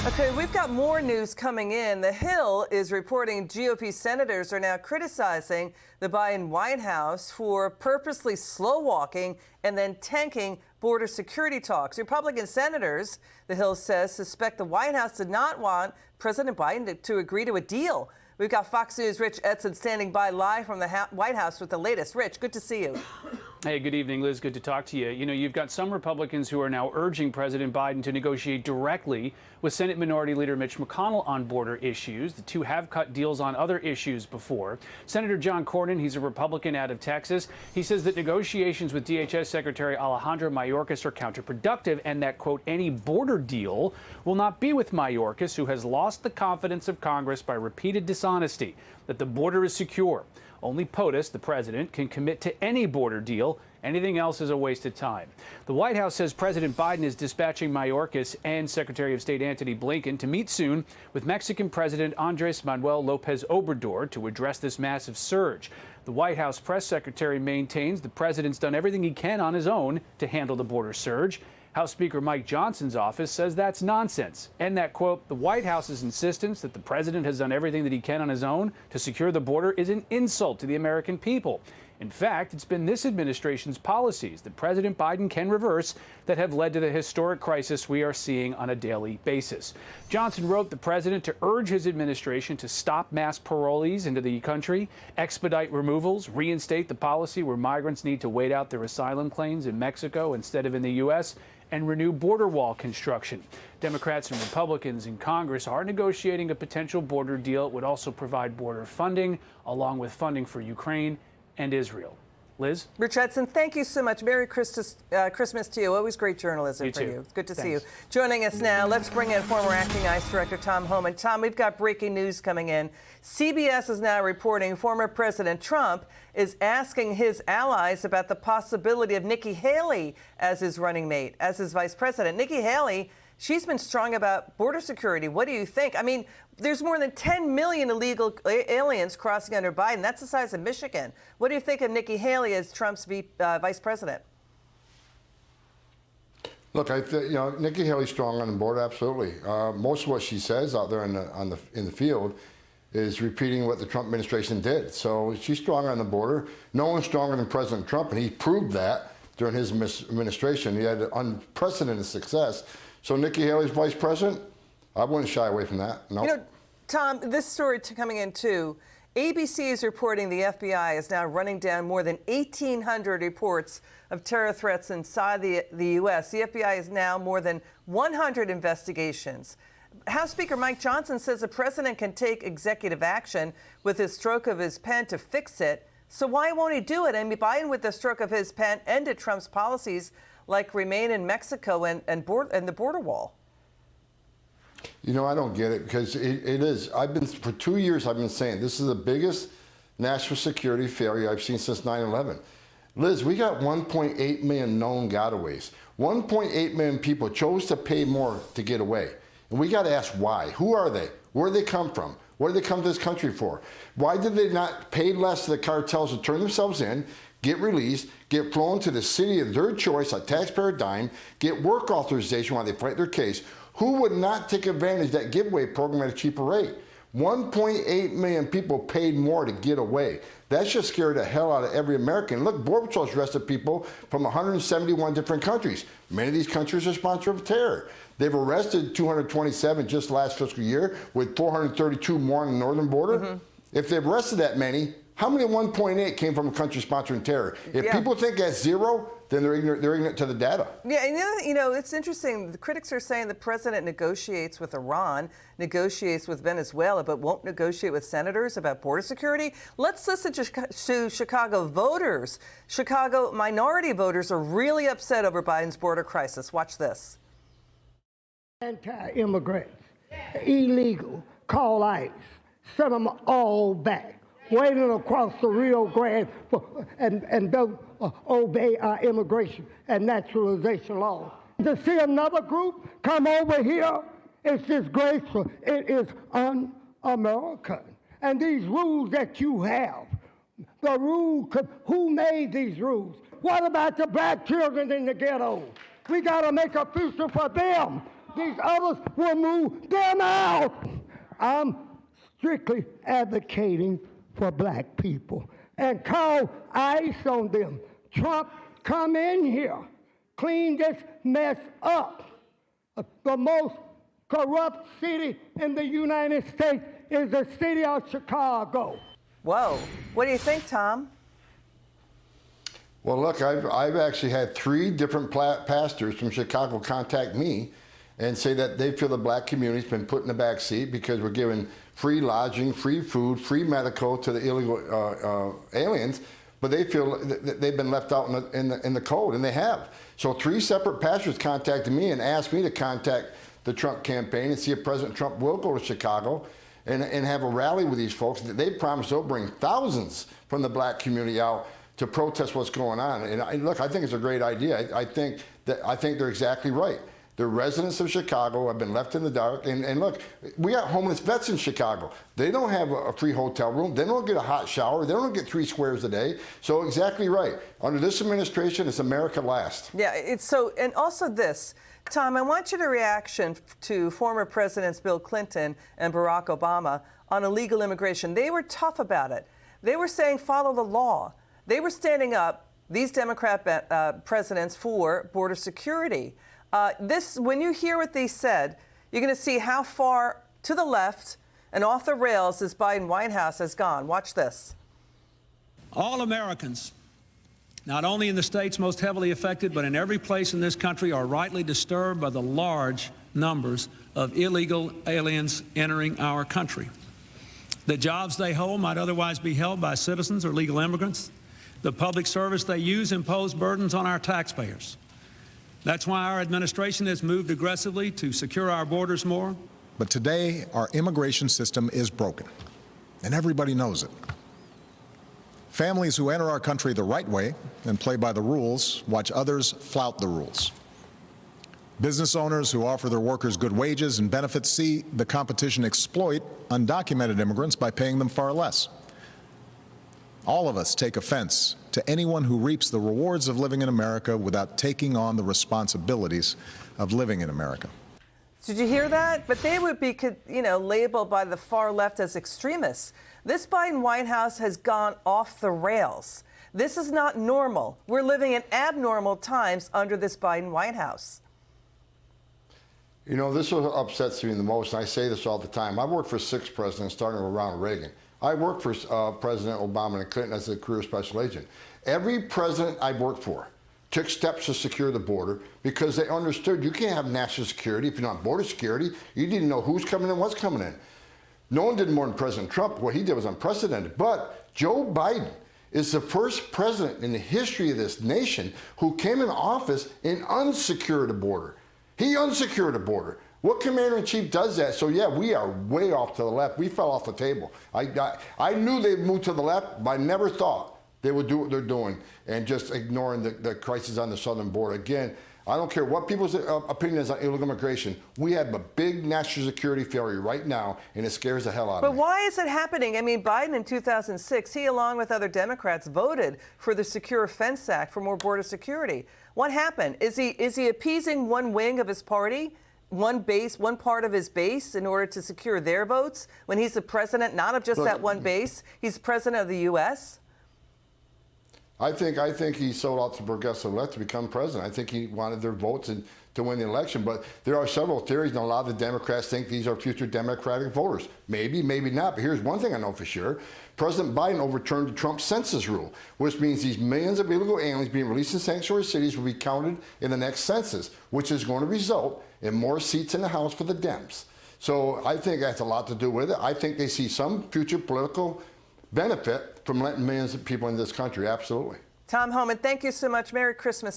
Okay, we've got more news coming in. The Hill is reporting GOP senators are now criticizing the Biden White House for purposely slow walking and then tanking border security talks. Republican senators, the Hill says, suspect the White House did not want President Biden to agree to a deal. We've got Fox News' Rich Edson standing by live from the White House with the latest. Rich, good to see you. Hey, good evening, Liz. Good to talk to you. You know, you've got some Republicans who are now urging President Biden to negotiate directly with Senate Minority Leader Mitch McConnell on border issues. The two have cut deals on other issues before. Senator John Cornyn, he's a Republican out of Texas. He says that negotiations with DHS Secretary Alejandro Mayorkas are counterproductive and that, quote, any border deal will not be with Mayorkas, who has lost the confidence of Congress by repeated dishonesty that the border is secure. Only POTUS, the president, can commit to any border deal. Anything else is a waste of time. The White House says President Biden is dispatching Mayorkas and Secretary of State Antony Blinken to meet soon with Mexican President Andres Manuel Lopez Obrador to address this massive surge. The White House press secretary maintains the president's done everything he can on his own to handle the border surge. House Speaker Mike Johnson's office says that's nonsense, and that, quote, the White House's insistence that the president has done everything that he can on his own to secure the border is an insult to the American people. In fact, it's been this administration's policies that President Biden can reverse that have led to the historic crisis we are seeing on a daily basis. Johnson wrote the president to urge his administration to stop mass parolees into the country, expedite removals, reinstate the policy where migrants need to wait out their asylum claims in Mexico instead of in the U.S., and renew border wall construction. Democrats and Republicans in Congress are negotiating a potential border deal. It would also provide border funding, along with funding for Ukraine and Israel. Liz? Rich Edson, thank you so much. Merry Christmas to you. Always great journalism for you. Good to see you. Joining us now, let's bring in former acting ICE Director Tom Homan. Tom, we've got breaking news coming in. CBS is now reporting former President Trump is asking his allies about the possibility of Nikki Haley as his running mate, as his vice president. Nikki Haley, she's been strong about border security. What do you think? I mean, there's more than 10 million illegal aliens crossing under Biden. That's the size of Michigan. What do you think of Nikki Haley as Trump's vice president? Look, Nikki Haley's strong on the border, absolutely. Most of what she says out there in the field is repeating what the Trump administration did. So she's strong on the border. No one's stronger than President Trump, and he proved that during his administration. He had unprecedented success. So Nikki Haley's vice president, I wouldn't shy away from that. No. You know, Tom, this story coming in too. ABC is reporting the FBI is now running down more than 1,800 reports of terror threats inside the U.S. The FBI is now more than 100 investigations. House Speaker Mike Johnson says the president can take executive action with his stroke of his pen to fix it. So why won't he do it? I mean, Biden, with the stroke of his pen, ended Trump's policies like remain in Mexico and the border wall. You know, I don't get it, because it is. For 2 years, I've been saying this is the biggest national security failure I've seen since 9/11. Liz, we got 1.8 million known gotaways. 1.8 million people chose to pay more to get away. And we got to ask why. Who are they? Where do they come from? What did they come to this country for? Why did they not pay less to the cartels to turn themselves in, get released, get flown to the city of their choice, a taxpayer dime, get work authorization while they fight their case? Who would not take advantage of that giveaway program at a cheaper rate? 1.8 million people paid more to get away. That should scare the hell out of every American. Look, Border Patrol's arrested people from 171 different countries. Many of these countries are sponsors of terror. They've arrested 227 just last fiscal year, with 432 more on the northern border. Mm-hmm. If they've arrested that many, how many 1.8 came from a country sponsoring terror? If people think that's zero, then they're ignorant to the data. Yeah, and you know, it's interesting. The critics are saying the president negotiates with Iran, negotiates with Venezuela, but won't negotiate with senators about border security. Let's listen to Chicago voters. Chicago minority voters are really upset over Biden's border crisis. Watch this. Anti-immigrants, illegal, call ICE, send them all back. Waiting across the Rio Grande and don't obey our immigration and naturalization laws. To see another group come over here, it's disgraceful. It is un-American. And these rules that you have, the rule, who made these rules? What about the black children in the ghetto? We got to make a future for them. These others will move them out. I'm strictly advocating for black people and call ICE on them. Trump, come in here, clean this mess up. The most corrupt city in the United States is the city of Chicago. Whoa. What do you think, Tom? Well, look, I've actually had 3 different pastors from Chicago contact me and say that they feel the black community's been put in the back seat because we're giving free lodging, free food, free medical to the illegal aliens, but they feel that they've been left out in the cold, and they have. So 3 separate pastors contacted me and asked me to contact the Trump campaign and see if President Trump will go to Chicago and have a rally with these folks. They promised they'll bring thousands from the black community out to protest what's going on. And look, I think it's a great idea. I think they're exactly right. The residents of Chicago have been left in the dark. And look, we got homeless vets in Chicago. They don't have a free hotel room. They don't get a hot shower. They don't get 3 squares a day. So exactly right. Under this administration, it's America last. Yeah, it's so, and also this. Tom, I want your reaction to former Presidents Bill Clinton and Barack Obama on illegal immigration. They were tough about it. They were saying follow the law. They were standing up, these Democrat presidents, for border security. When you hear what they said, you're going to see how far to the left and off the rails this Biden White House has gone. Watch this. All Americans, not only in the states most heavily affected, but in every place in this country, are rightly disturbed by the large numbers of illegal aliens entering our country. The jobs they hold might otherwise be held by citizens or legal immigrants. The public service they use impose burdens on our taxpayers. That's why our administration has moved aggressively to secure our borders more. But today, our immigration system is broken, and everybody knows it. Families who enter our country the right way and play by the rules watch others flout the rules. Business owners who offer their workers good wages and benefits see the competition exploit undocumented immigrants by paying them far less. All of us take offense to anyone who reaps the rewards of living in America without taking on the responsibilities of living in America. Did you hear that? But they would be, labeled by the far left as extremists. This Biden White House has gone off the rails. This is not normal. We're living in abnormal times under this Biden White House. You know, this is what upsets me the most, and I say this all the time. I worked for 6 presidents, starting with Ronald Reagan. I worked for President Obama and Clinton as a career special agent. Every president I've worked for took steps to secure the border because they understood you can't have national security if you're not border security. You need to know who's coming in, what's coming in. No one did more than President Trump. What he did was unprecedented. But Joe Biden is the first president in the history of this nation who came in office and unsecured the border. He unsecured the border. What commander-in-chief does that? So, yeah, we are way off to the left. We fell off the table. I knew they'd move to the left, but I never thought they would do what they're doing and just ignoring the crisis on the southern border. Again, I don't care what people's opinion is on illegal immigration. We have a big national security failure right now, and it scares the hell out of me. But why is it happening? I mean, Biden in 2006, he, along with other Democrats, voted for the Secure Fence Act for more border security. What happened? Is he appeasing one wing of his party? One part of his base in order to secure their votes when he's the president, not of just that one base? He's president of the U.S.? I think he sold out to progressive left to become president. I think he wanted their votes and to win the election. But there are several theories, and a lot of the Democrats think these are future Democratic voters. Maybe, maybe not. But here's one thing I know for sure. President Biden overturned the Trump census rule, which means these millions of illegal aliens being released in sanctuary cities will be counted in the next census, which is going to result in more seats in the House for the Dems. So I think that's a lot to do with it. I think they see some future political benefit from letting millions of people in this country. Absolutely. Tom Homan, thank you so much. Merry Christmas.